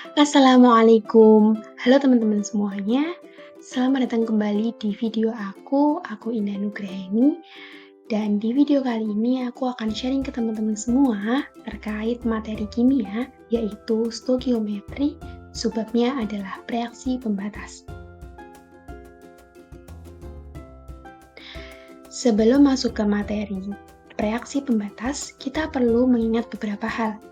Assalamualaikum. Halo teman-teman semuanya. Selamat datang kembali di video aku Indah Nugraini. Dan di video kali ini aku akan sharing ke teman-teman semua terkait materi kimia, yaitu stoikiometri, subbabnya adalah reaksi pembatas. Sebelum masuk ke materi reaksi pembatas, kita perlu mengingat beberapa hal.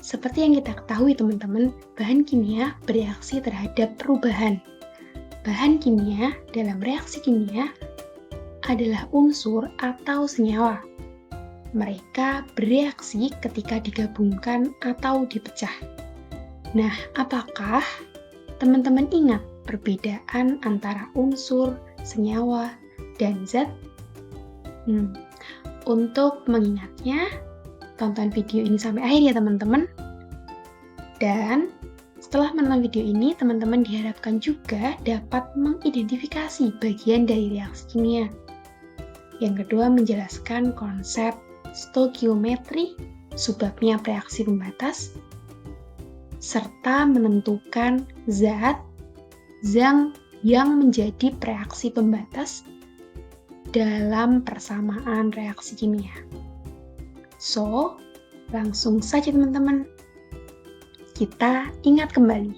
Seperti yang kita ketahui teman-teman, bahan kimia bereaksi terhadap perubahan. Bahan kimia dalam reaksi kimia adalah unsur atau senyawa. Mereka bereaksi ketika digabungkan atau dipecah. Nah, apakah teman-teman ingat perbedaan antara unsur, senyawa, dan zat? Untuk mengingatnya, tonton video ini sampai akhir ya teman-teman. Dan setelah menonton video ini, teman-teman diharapkan juga dapat mengidentifikasi bagian dari reaksi kimia. Yang kedua, menjelaskan konsep stoikiometri, subbabnya reaksi pembatas, serta menentukan zat yang menjadi reaksi pembatas dalam persamaan reaksi kimia. So, langsung saja teman-teman. Kita ingat kembali.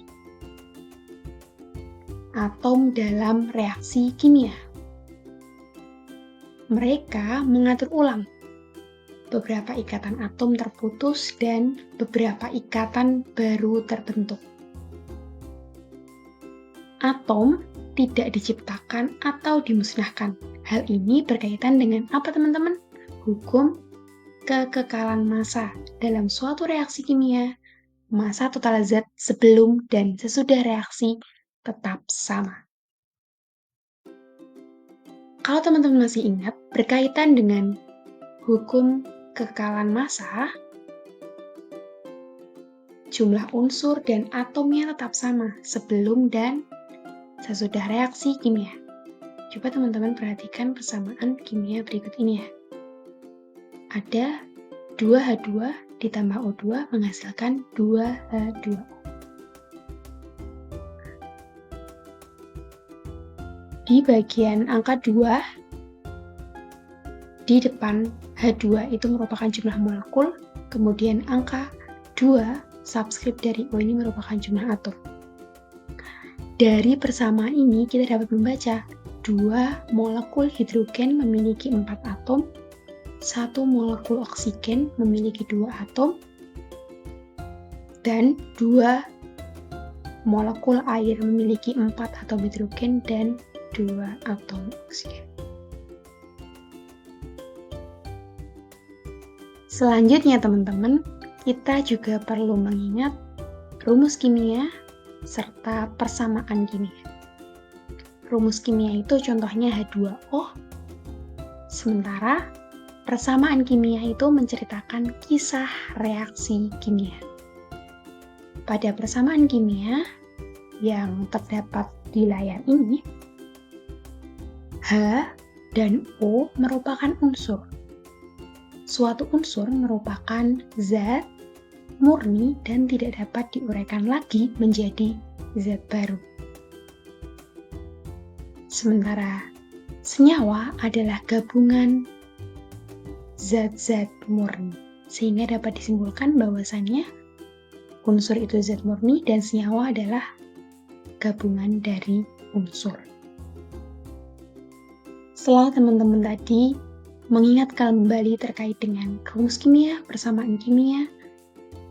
Atom dalam reaksi kimia. Mereka mengatur ulang. Beberapa ikatan atom terputus dan beberapa ikatan baru terbentuk. Atom tidak diciptakan atau dimusnahkan. Hal ini berkaitan dengan apa teman-teman? Hukum kekekalan massa. Dalam suatu reaksi kimia, massa total zat sebelum dan sesudah reaksi tetap sama. Kalau teman-teman masih ingat, berkaitan dengan hukum kekekalan massa, jumlah unsur dan atomnya tetap sama sebelum dan sesudah reaksi kimia. Coba teman-teman perhatikan persamaan kimia berikut ini ya. Ada 2H2 ditambah O2 menghasilkan 2H2O. Di bagian angka 2, di depan H2 itu merupakan jumlah molekul, kemudian angka 2 subskrip dari O ini merupakan jumlah atom. Dari persamaan ini kita dapat membaca 2 molekul hidrogen memiliki 4 atom, 1 molekul oksigen memiliki 2 atom, dan 2 molekul air memiliki 4 atom hidrogen dan 2 atom oksigen. Selanjutnya teman-teman, kita juga perlu mengingat rumus kimia serta persamaan kimia. Rumus kimia itu contohnya H2O, sementara persamaan kimia itu menceritakan kisah reaksi kimia. Pada persamaan kimia yang terdapat di layar ini, H dan O merupakan unsur. Suatu unsur merupakan zat murni dan tidak dapat diuraikan lagi menjadi zat baru. Sementara senyawa adalah gabungan zat-zat murni, sehingga dapat disimpulkan bahwasannya unsur itu zat murni dan senyawa adalah gabungan dari unsur. Setelah teman-teman tadi mengingatkan kembali terkait dengan rumus kimia, persamaan kimia,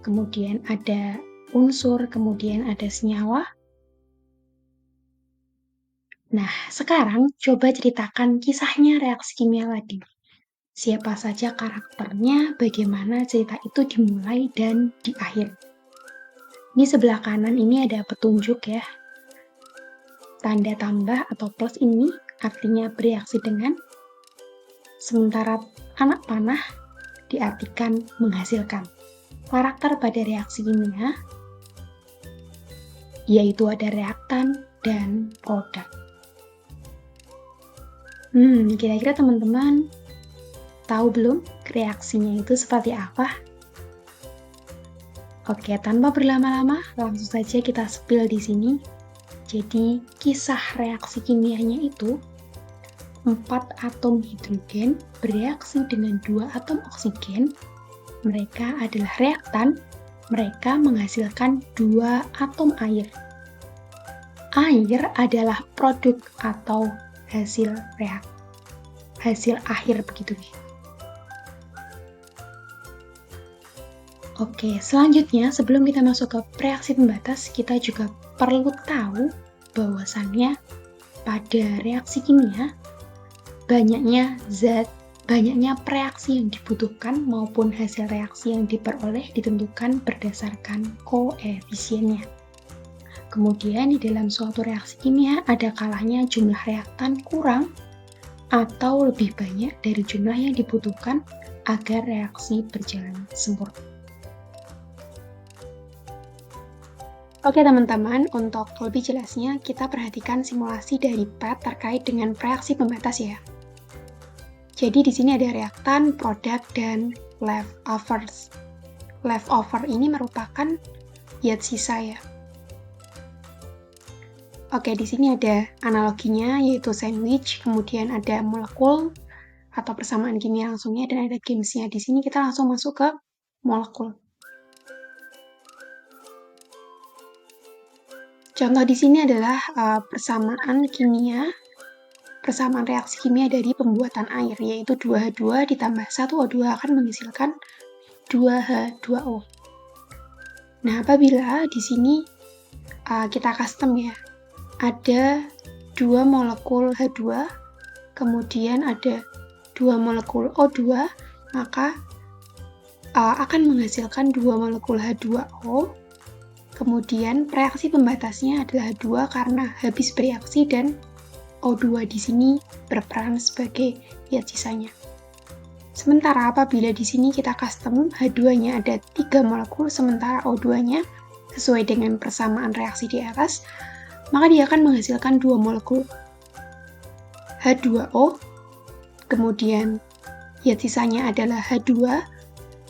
kemudian ada unsur, kemudian ada senyawa. Nah, sekarang coba ceritakan kisahnya reaksi kimia tadi. Siapa saja karakternya, bagaimana cerita itu dimulai dan di akhir. Ini sebelah kanan ini ada petunjuk ya. Tanda tambah atau plus ini artinya bereaksi dengan, sementara anak panah diartikan menghasilkan. Karakter pada reaksi kimia yaitu ada reaktan dan produk. Kira-kira teman-teman tahu belum reaksinya itu seperti apa? Oke, tanpa berlama-lama, langsung saja kita spill di sini. Jadi, kisah reaksi kimianya itu 4 atom hidrogen bereaksi dengan 2 atom oksigen. Mereka adalah reaktan, mereka menghasilkan 2 atom air. Air adalah produk atau hasil akhir begitu. Oke, selanjutnya sebelum kita masuk ke reaksi pembatas, kita juga perlu tahu bahwasannya pada reaksi kimia banyaknya reaksi yang dibutuhkan maupun hasil reaksi yang diperoleh ditentukan berdasarkan koefisiennya. Kemudian di dalam suatu reaksi kimia ada kalanya jumlah reaktan kurang atau lebih banyak dari jumlah yang dibutuhkan agar reaksi berjalan sempurna. Oke teman-teman, untuk lebih jelasnya kita perhatikan simulasi dari PET terkait dengan reaksi pembatas ya. Jadi di sini ada reaktan, produk, dan leftovers. Leftover ini merupakan zat sisa ya. Oke, di sini ada analoginya yaitu sandwich, kemudian ada molekul atau persamaan kimia langsungnya dan ada gamesnya. Di sini kita langsung masuk ke molekul. Contoh di sini adalah persamaan reaksi kimia dari pembuatan air, yaitu 2H2 ditambah 1O2 akan menghasilkan 2H2O. Nah, apabila di sini kita custom ya, ada 2 molekul H2, kemudian ada 2 molekul O2, maka akan menghasilkan 2 molekul H2O. Kemudian reaksi pembatasnya adalah H2 karena habis bereaksi dan O2 di sini berperan sebagai zat sisanya. Sementara apabila di sini kita custom H2-nya ada 3 molekul sementara O2-nya sesuai dengan persamaan reaksi di atas, maka dia akan menghasilkan 2 molekul H2O, kemudian zat sisanya adalah H2,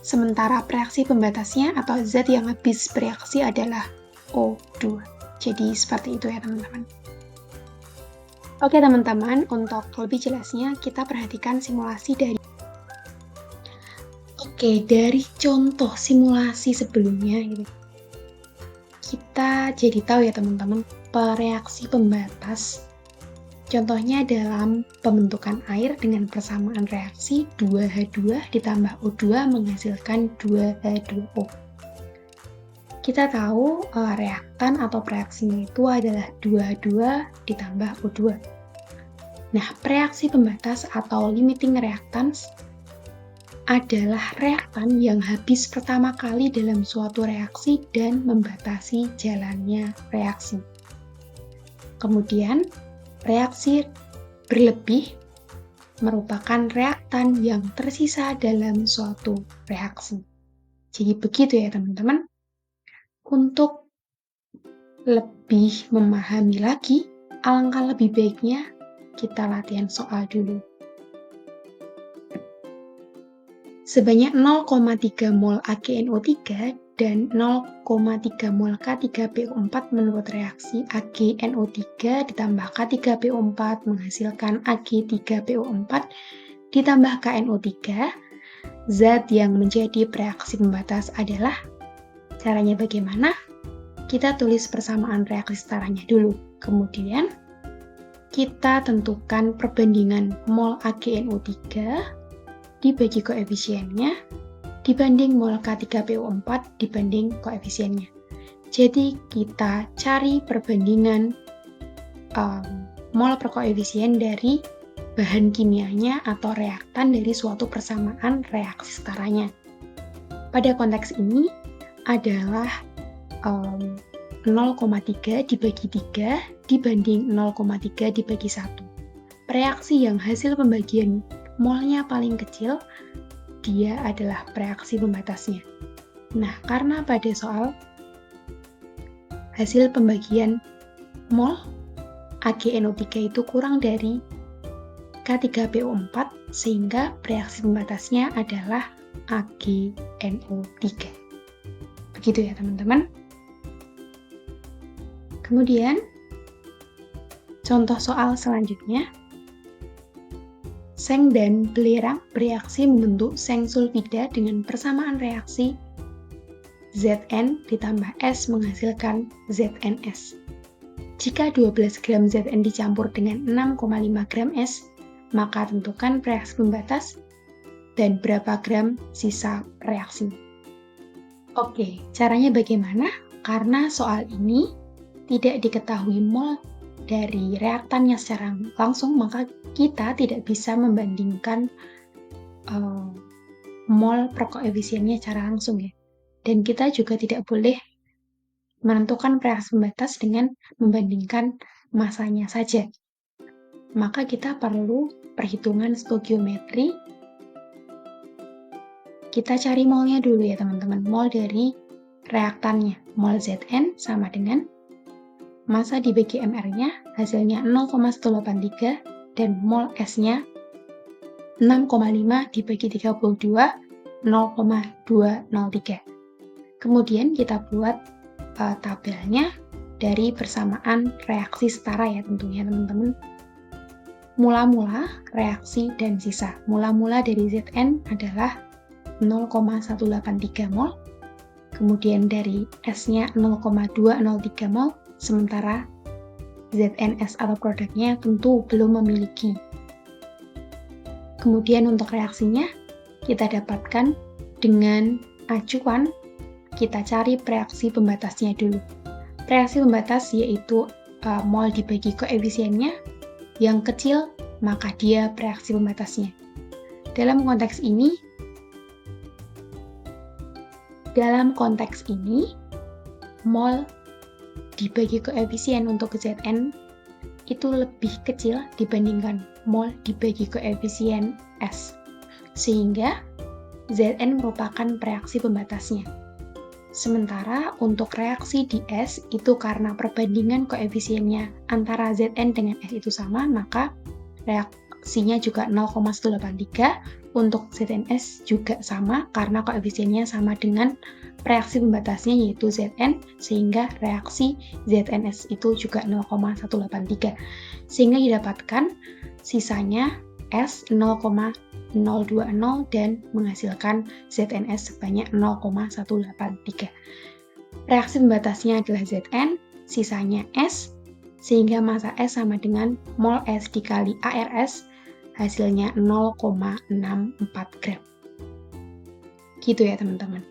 sementara reaksi pembatasnya atau zat yang habis bereaksi adalah O2. Jadi seperti itu ya teman-teman. Oke teman-teman, untuk lebih jelasnya kita perhatikan simulasi dari contoh simulasi sebelumnya gitu. Kita jadi tahu ya teman-teman, reaksi pembatas contohnya dalam pembentukan air dengan persamaan reaksi 2H2 ditambah O2 menghasilkan 2H2O. Kita tahu reaktan atau reaksinya itu adalah 2H2 ditambah O2. Nah, reaksi pembatas atau limiting reactants adalah reaktan yang habis pertama kali dalam suatu reaksi dan membatasi jalannya reaksi. Kemudian, reaksi berlebih merupakan reaktan yang tersisa dalam suatu reaksi. Jadi begitu ya teman-teman. Untuk lebih memahami lagi, alangkah lebih baiknya kita latihan soal dulu. Sebanyak 0,3 mol AgNO3 dan 0,3 mol K3PO4 menurut reaksi AgNO3 ditambah K3PO4 menghasilkan Ag3PO4 ditambah KNO3. Zat yang menjadi reaksi pembatas adalah, caranya bagaimana? Kita tulis persamaan reaksi setaranya dulu. Kemudian kita tentukan perbandingan mol AgNO3 dibagi koefisiennya dibanding mol K3PO4 dibanding koefisiennya. Jadi kita cari perbandingan mol per koefisien dari bahan kimianya atau reaktan dari suatu persamaan reaksi setaranya. Pada konteks ini adalah 0,3 dibagi 3 dibanding 0,3 dibagi 1. Reaksi yang hasil pembagian molnya paling kecil, dia adalah reaksi pembatasnya. Nah, karena pada soal hasil pembagian mol AgNO3 itu kurang dari K3PO4, sehingga reaksi pembatasnya adalah AgNO3. Gitu ya teman-teman. Kemudian, contoh soal selanjutnya, seng dan belerang bereaksi membentuk seng sulfida dengan persamaan reaksi Zn ditambah S menghasilkan ZnS. Jika 12 gram Zn dicampur dengan 6,5 gram S, maka tentukan reaksi pembatas dan berapa gram sisa reaksi. Oke, caranya bagaimana? Karena soal ini tidak diketahui mol dari reaktannya secara langsung, maka kita tidak bisa membandingkan mol per koefisiennya secara langsung ya. Dan kita juga tidak boleh menentukan reaksi pembatas dengan membandingkan masanya saja. Maka kita perlu perhitungan stoikiometri. Kita cari molnya dulu ya teman-teman. Mol dari reaktannya. Mol Zn sama dengan massa dibagi MR-nya, hasilnya 0,183, dan mol S-nya 6,5 dibagi 32, 0,203. Kemudian kita buat tabelnya dari persamaan reaksi setara ya tentunya teman-teman. Mula-mula reaksi dan sisa. Mula-mula dari Zn adalah 0,183 mol, kemudian dari S-nya 0,203 mol, sementara ZnS atau produknya tentu belum memiliki. Kemudian untuk reaksinya, kita dapatkan dengan acuan, kita cari reaksi pembatasnya dulu. Reaksi pembatas yaitu mol dibagi koefisiennya, yang kecil maka dia reaksi pembatasnya. Dalam konteks ini, mol dibagi koefisien untuk Zn itu lebih kecil dibandingkan mol dibagi koefisien S. Sehingga Zn merupakan reaksi pembatasnya. Sementara untuk reaksi di S itu karena perbandingan koefisiennya antara Zn dengan S itu sama, maka reaksinya juga 0,183. Untuk ZnS juga sama karena koefisiennya sama dengan reaksi pembatasnya yaitu Zn, sehingga reaksi ZnS itu juga 0,183. Sehingga didapatkan sisanya S 0,020 dan menghasilkan ZnS sebanyak 0,183. Reaksi pembatasnya adalah Zn, sisanya S, sehingga massa S sama dengan mol S dikali ARS, hasilnya 0,64 gram. Gitu ya teman-teman.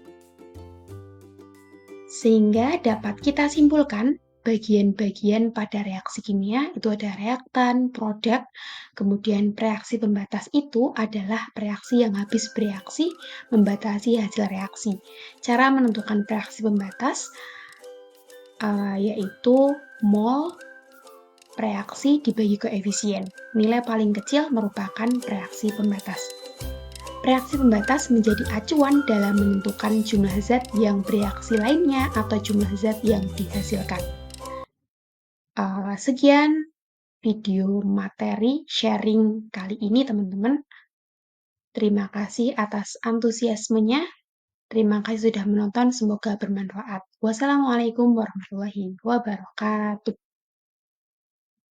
Sehingga dapat kita simpulkan bagian-bagian pada reaksi kimia itu ada reaktan, produk, kemudian reaksi pembatas itu adalah reaksi yang habis bereaksi membatasi hasil reaksi. Cara menentukan reaksi pembatas yaitu mol reaksi dibagi koefisien. Nilai paling kecil merupakan reaksi pembatas. Reaksi pembatas menjadi acuan dalam menentukan jumlah zat yang bereaksi lainnya atau jumlah zat yang dihasilkan. Sekian video materi sharing kali ini teman-teman. Terima kasih atas antusiasmenya. Terima kasih sudah menonton, semoga bermanfaat. Wassalamualaikum warahmatullahi wabarakatuh.